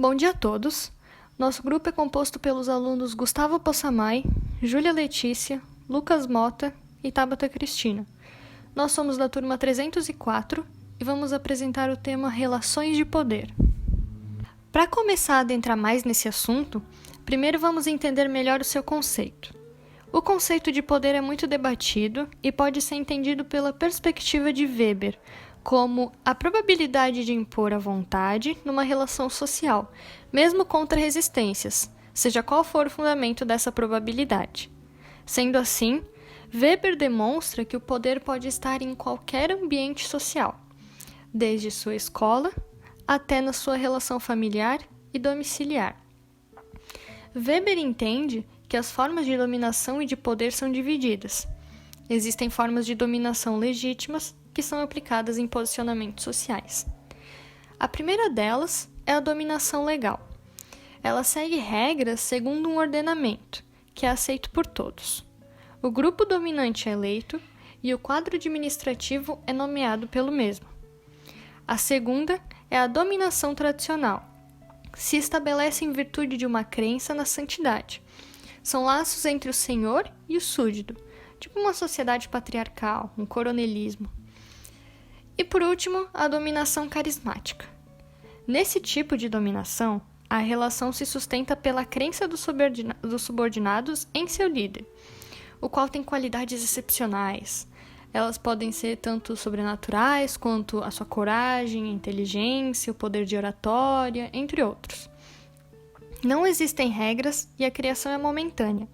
Bom dia a todos. Nosso grupo é composto pelos alunos Gustavo Possamay, Júlia Letícia, Lucas Mota e Tabata Cristina. Nós somos da turma 304 e vamos apresentar o tema Relações de Poder. Para começar a adentrar mais nesse assunto, primeiro vamos entender melhor o seu conceito. O conceito de poder é muito debatido e pode ser entendido pela perspectiva de Weber, como a probabilidade de impor a vontade numa relação social, mesmo contra resistências, seja qual for o fundamento dessa probabilidade. Sendo assim, Weber demonstra que o poder pode estar em qualquer ambiente social, desde sua escola até na sua relação familiar e domiciliar. Weber entende que as formas de dominação e de poder são divididas. Existem formas de dominação legítimas que são aplicadas em posicionamentos sociais. A primeira delas é a dominação legal. Ela segue regras segundo um ordenamento, que é aceito por todos. O grupo dominante é eleito e o quadro administrativo é nomeado pelo mesmo. A segunda é a dominação tradicional. Se estabelece em virtude de uma crença na santidade. São laços entre o senhor e o súdito, tipo uma sociedade patriarcal, um coronelismo. E por último, a dominação carismática. Nesse tipo de dominação, a relação se sustenta pela crença dos subordinados em seu líder, o qual tem qualidades excepcionais. Elas podem ser tanto sobrenaturais quanto a sua coragem, a inteligência, o poder de oratória, entre outros. Não existem regras e a criação é momentânea.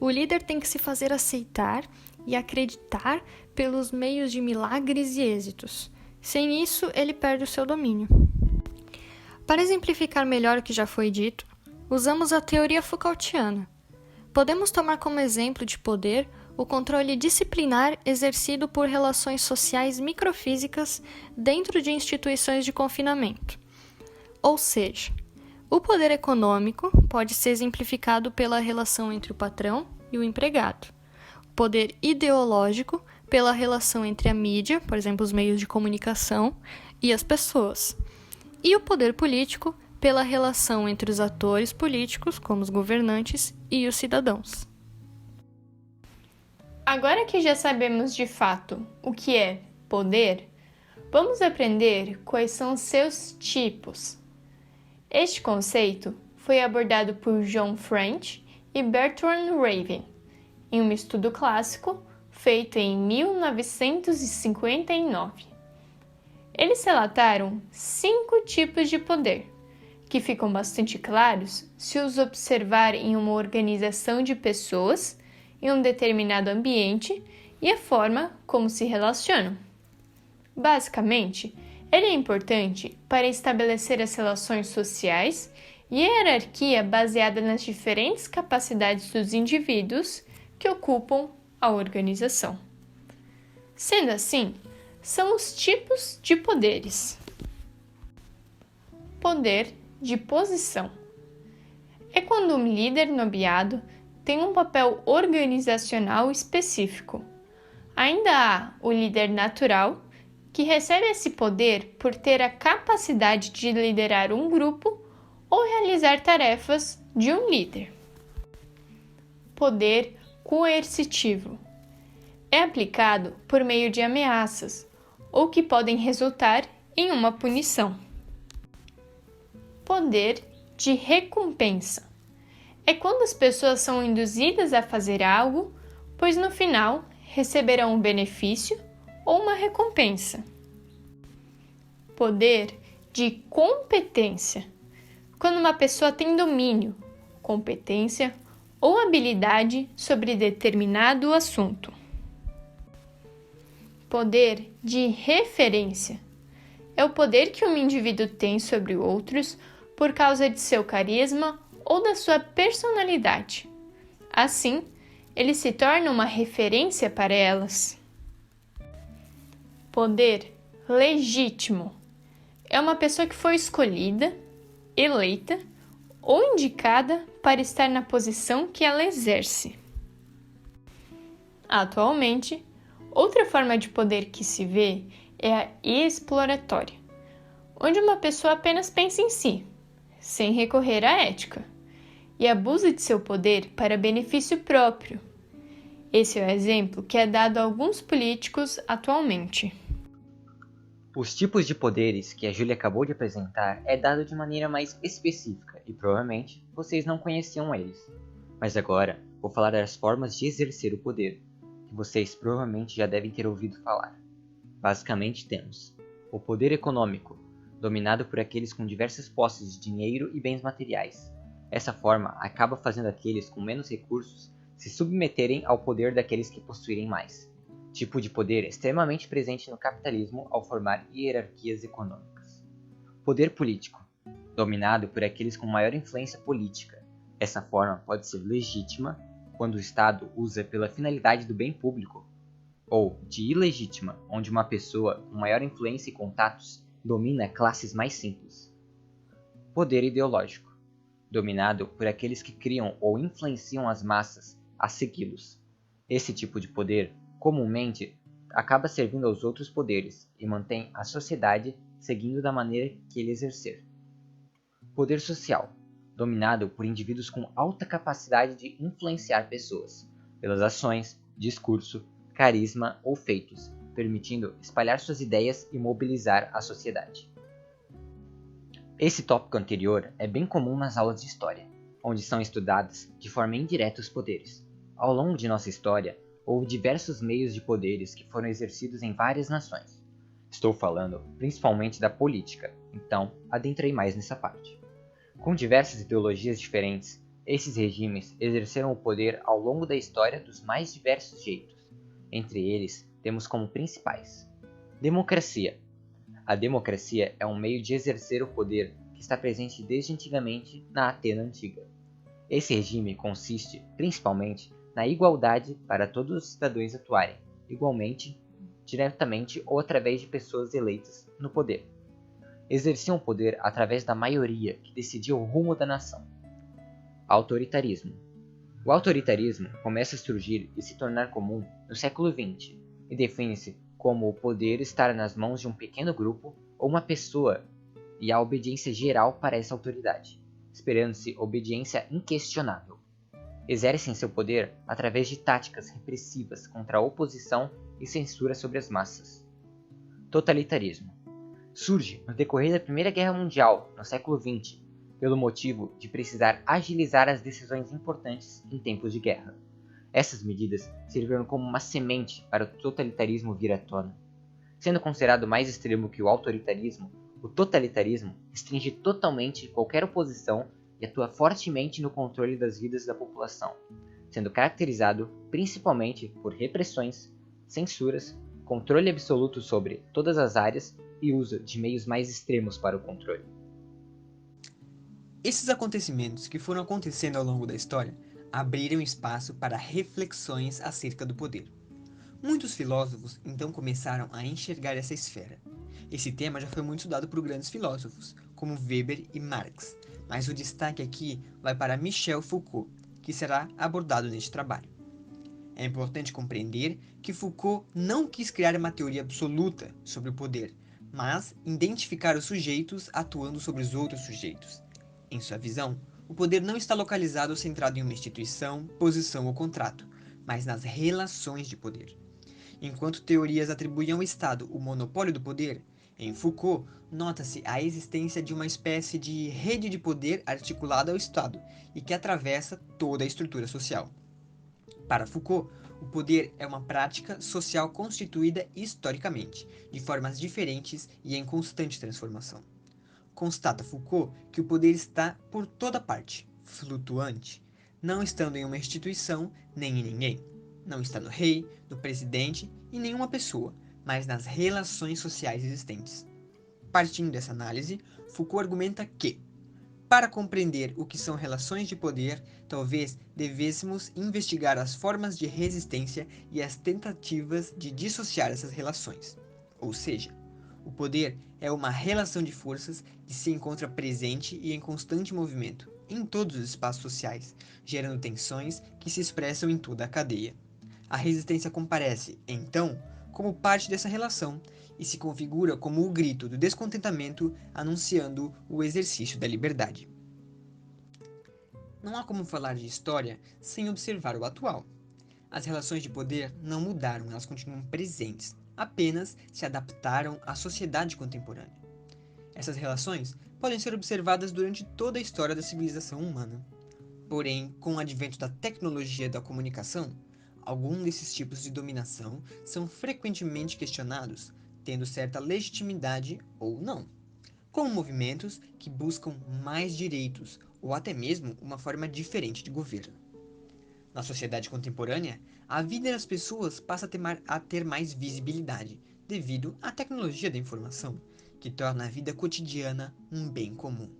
O líder tem que se fazer aceitar e acreditar pelos meios de milagres e êxitos. Sem isso, ele perde o seu domínio. Para exemplificar melhor o que já foi dito, usamos a teoria Foucaultiana. Podemos tomar como exemplo de poder o controle disciplinar exercido por relações sociais microfísicas dentro de instituições de confinamento. Ou seja, o poder econômico pode ser exemplificado pela relação entre o patrão e o empregado. O poder ideológico pela relação entre a mídia, por exemplo, os meios de comunicação, e as pessoas. E o poder político pela relação entre os atores políticos, como os governantes, e os cidadãos. Agora que já sabemos de fato o que é poder, vamos aprender quais são seus tipos. Este conceito foi abordado por John French e Bertrand Raven, em um estudo clássico feito em 1959. Eles relataram 5 tipos de poder, que ficam bastante claros se os observar em uma organização de pessoas, em um determinado ambiente e a forma como se relacionam. Basicamente, ele é importante para estabelecer as relações sociais e a hierarquia baseada nas diferentes capacidades dos indivíduos que ocupam a organização. Sendo assim, são os tipos de poderes. Poder de posição. É quando um líder nomeado tem um papel organizacional específico. Ainda há o líder natural, que recebe esse poder por ter a capacidade de liderar um grupo ou realizar tarefas de um líder. Poder coercitivo. É aplicado por meio de ameaças, ou que podem resultar em uma punição. Poder de recompensa. É quando as pessoas são induzidas a fazer algo, pois no final receberão um benefício ou uma recompensa. Poder de competência. Quando uma pessoa tem domínio, competência ou habilidade sobre determinado assunto. Poder de referência. É o poder que um indivíduo tem sobre outros por causa de seu carisma ou da sua personalidade. Assim, ele se torna uma referência para elas. Poder legítimo. É uma pessoa que foi escolhida, eleita ou indicada para estar na posição que ela exerce. Atualmente, outra forma de poder que se vê é a exploratória, onde uma pessoa apenas pensa em si, sem recorrer à ética, e abusa de seu poder para benefício próprio. Esse é o exemplo que é dado a alguns políticos atualmente. Os tipos de poderes que a Júlia acabou de apresentar é dado de maneira mais específica e provavelmente vocês não conheciam eles. Mas agora vou falar das formas de exercer o poder, que vocês provavelmente já devem ter ouvido falar. Basicamente temos o poder econômico, dominado por aqueles com diversas posses de dinheiro e bens materiais. Essa forma acaba fazendo aqueles com menos recursos se submeterem ao poder daqueles que possuírem mais. Tipo de poder extremamente presente no capitalismo ao formar hierarquias econômicas. Poder político, dominado por aqueles com maior influência política. Essa forma pode ser legítima quando o Estado usa pela finalidade do bem público, ou de ilegítima, onde uma pessoa com maior influência e contatos domina classes mais simples. Poder ideológico, dominado por aqueles que criam ou influenciam as massas a segui-los. Esse tipo de poder, comumente, acaba servindo aos outros poderes e mantém a sociedade seguindo da maneira que ele exercer. Poder social, dominado por indivíduos com alta capacidade de influenciar pessoas, pelas ações, discurso, carisma ou feitos, permitindo espalhar suas ideias e mobilizar a sociedade. Esse tópico anterior é bem comum nas aulas de história, onde são estudados de forma indireta os poderes. Ao longo de nossa história, houve diversos meios de poderes que foram exercidos em várias nações. Estou falando principalmente da política, então adentrei mais nessa parte. Com diversas ideologias diferentes, esses regimes exerceram o poder ao longo da história dos mais diversos jeitos. Entre eles, temos como principais: democracia. A democracia é um meio de exercer o poder que está presente desde antigamente na Atena antiga. Esse regime consiste, principalmente, na igualdade para todos os cidadãos atuarem, igualmente, diretamente ou através de pessoas eleitas no poder. Exerciam o poder através da maioria que decidia o rumo da nação. Autoritarismo. O autoritarismo começa a surgir e se tornar comum no século XX e define-se como o poder estar nas mãos de um pequeno grupo ou uma pessoa e a obediência geral para essa autoridade, esperando-se obediência inquestionável. Exercem seu poder através de táticas repressivas contra a oposição e censura sobre as massas. Totalitarismo. Surge no decorrer da Primeira Guerra Mundial, no século XX, pelo motivo de precisar agilizar as decisões importantes em tempos de guerra. Essas medidas serviram como uma semente para o totalitarismo vir à tona. Sendo considerado mais extremo que o autoritarismo, o totalitarismo restringe totalmente qualquer oposição e atua fortemente no controle das vidas da população, sendo caracterizado principalmente por repressões, censuras, controle absoluto sobre todas as áreas e uso de meios mais extremos para o controle. Esses acontecimentos que foram acontecendo ao longo da história abriram espaço para reflexões acerca do poder. Muitos filósofos então começaram a enxergar essa esfera. Esse tema já foi muito estudado por grandes filósofos, como Weber e Marx, mas o destaque aqui vai para Michel Foucault, que será abordado neste trabalho. É importante compreender que Foucault não quis criar uma teoria absoluta sobre o poder, mas identificar os sujeitos atuando sobre os outros sujeitos. Em sua visão, o poder não está localizado ou centrado em uma instituição, posição ou contrato, mas nas relações de poder. Enquanto teorias atribuem ao Estado o monopólio do poder, em Foucault nota-se a existência de uma espécie de rede de poder articulada ao Estado e que atravessa toda a estrutura social. Para Foucault, o poder é uma prática social constituída historicamente, de formas diferentes e em constante transformação. Constata Foucault que o poder está por toda parte, flutuante, não estando em uma instituição nem em ninguém. Não está no rei, no presidente e nenhuma pessoa, mas nas relações sociais existentes. Partindo dessa análise, Foucault argumenta que, para compreender o que são relações de poder, talvez devêssemos investigar as formas de resistência e as tentativas de dissociar essas relações. Ou seja, o poder é uma relação de forças que se encontra presente e em constante movimento, em todos os espaços sociais, gerando tensões que se expressam em toda a cadeia. A resistência comparece, então, como parte dessa relação e se configura como o grito do descontentamento anunciando o exercício da liberdade. não há como falar de história sem observar o atual. As relações de poder não mudaram, elas continuam presentes, apenas se adaptaram à sociedade contemporânea. Essas relações podem ser observadas durante toda a história da civilização humana. Porém, com o advento da tecnologia e da comunicação, alguns desses tipos de dominação são frequentemente questionados, tendo certa legitimidade ou não, como movimentos que buscam mais direitos ou até mesmo uma forma diferente de governo. Na sociedade contemporânea, a vida das pessoas passa a ter mais visibilidade, devido à tecnologia da informação, que torna a vida cotidiana um bem comum.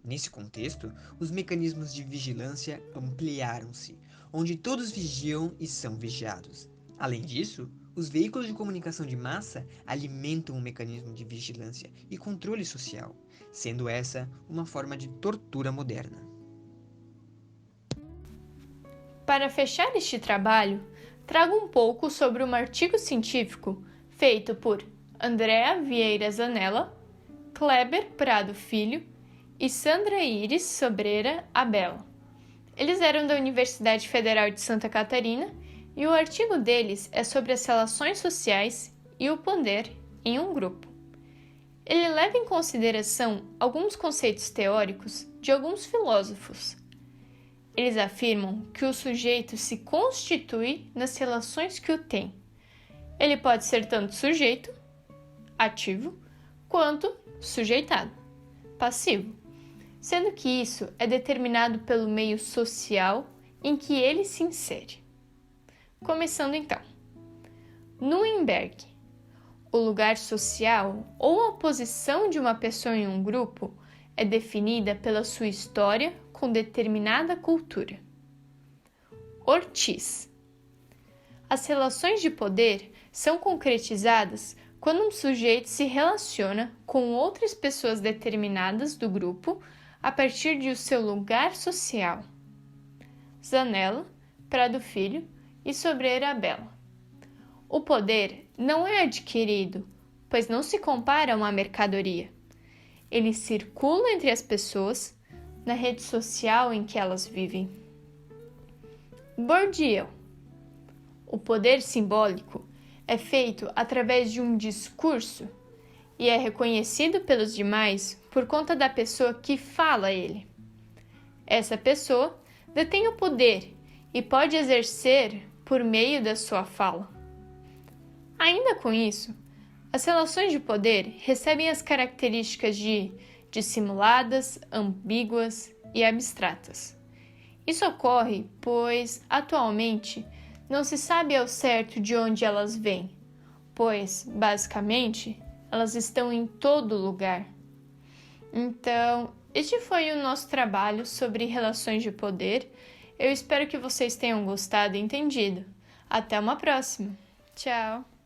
Nesse contexto, os mecanismos de vigilância ampliaram-se, onde todos vigiam e são vigiados. Além disso, os veículos de comunicação de massa alimentam o mecanismo de vigilância e controle social, sendo essa uma forma de tortura moderna. Para fechar este trabalho, trago um pouco sobre um artigo científico feito por Andrea Vieira Zanella, Kleber Prado Filho e Sandra Iris Sobreira Abella. Eles eram da Universidade Federal de Santa Catarina e o artigo deles é sobre as relações sociais e o poder em um grupo. Ele leva em consideração alguns conceitos teóricos de alguns filósofos. Eles afirmam que o sujeito se constitui nas relações que o tem. Ele pode ser tanto sujeito, ativo, quanto sujeitado, passivo, sendo que isso é determinado pelo meio social em que ele se insere. Começando então. Nuremberg. O lugar social ou a posição de uma pessoa em um grupo é definida pela sua história com determinada cultura. Ortiz. As relações de poder são concretizadas quando um sujeito se relaciona com outras pessoas determinadas do grupo a partir de seu lugar social. Zanella, Prado Filho e Sobreira Abella. O poder não é adquirido, pois não se compara a uma mercadoria. Ele circula entre as pessoas na rede social em que elas vivem. Bourdieu. O poder simbólico é feito através de um discurso e é reconhecido pelos demais por conta da pessoa que fala ele. Essa pessoa detém o poder e pode exercer por meio da sua fala. Ainda com isso, as relações de poder recebem as características de dissimuladas, ambíguas e abstratas. Isso ocorre pois, atualmente, não se sabe ao certo de onde elas vêm, pois, basicamente, elas estão em todo lugar. Então, este foi o nosso trabalho sobre relações de poder. Eu espero que vocês tenham gostado e entendido. Até uma próxima. Tchau!